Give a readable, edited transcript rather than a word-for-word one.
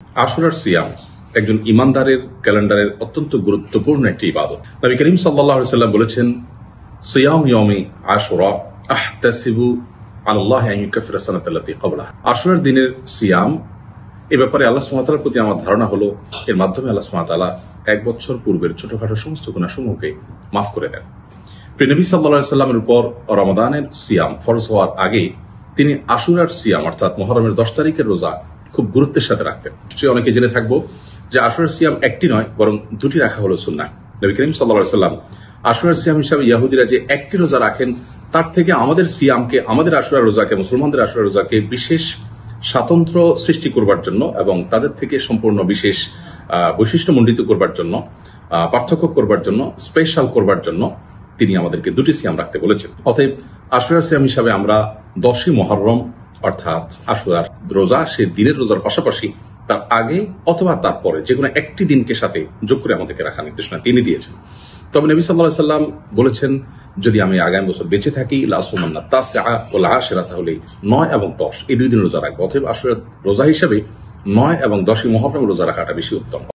আশুরার সিয়াম একজন ইমানদারের ক্যালেন্ডারের অত্যন্ত গুরুত্বপূর্ণ একটি ইবাদত। নবী করিম সাল্লাল্লাহু আলাইহি ওয়াসাল্লাম বলেছেন, সিয়াম ইয়াউমি আশুরা আহতাসিবু আলাল্লাহি আন ইউকাফিরা সানাতাল্লাতী ক্বাবলাহা। আশুরার দিনের সিয়াম এ ব্যাপারে আল্লাহ সুবহানাহু ওয়া তাআলার প্রতি আমার ধারণা হলো এর মাধ্যমে আল্লাহ সুবহানাহু ওয়া তাআলা এক বছর পূর্বের ছোটখাটো সমস্ত গুনাহসমূহকে মাফ করে দেন। প্রিয় নবী সাল্লাল্লাহু আলাইহি ওয়াসাল্লামের উপর রমাদানের সিয়াম ফরজ হওয়ার আগে তিনি আশুরার সিয়াম অর্থাৎ মুহররমের 10 তারিখের রোজা খুব গুরুত্বের সাথে রাখতেন। অনেকে জেনে থাকবো যে আশুরার সিয়াম একটি নয় বরং দুটি রাখা হলো সুন্নাহ। নবী করিম সাল্লাল্লাহু আলাইহি ওয়াসাল্লাম আশুরার সিয়াম হিসাবে ইহুদিরা যে একটি রোজা রাখেন তার থেকে আমাদের সিয়ামকে, আমাদের আশুরার রোজাকে, মুসলমানদের আশুরার রোজাকে বিশেষ স্বাতন্ত্র্য সৃষ্টি করবার জন্য এবং তাদের থেকে সম্পূর্ণ বিশেষ বৈশিষ্ট্যমণ্ডিত করবার জন্য, পার্থক্য করবার জন্য, স্পেশাল করবার জন্য তিনি আমাদেরকে দুটি সিয়াম রাখতে বলেছেন। অতএব আশুরার সিয়াম হিসাবে আমরা 10ই মুহররম অর্থাৎ আশুরার রোজা, সে দিনের রোজার পাশাপাশি তার আগে অথবা তারপরে যে কোনো একটি দিনকে সাথে যোগ করে আমাদেরকে রাখা নির্দেশনা তিনি দিয়েছেন। তবে নবী সাল্লাল্লাহু আলাইহি ওয়াসাল্লাম বলেছেন, যদি আমি আগামী বছর বেঁচে থাকি লাসুমান্না তাসআ ওয়াল আশিরা, তাহলে 9 এবং 10 এই দুই দিন রোজা রাখবো। অতএব আশুরার রোজা হিসাবে 9 এবং 10ই মুহররম রোজা রাখাটা বেশি উত্তম।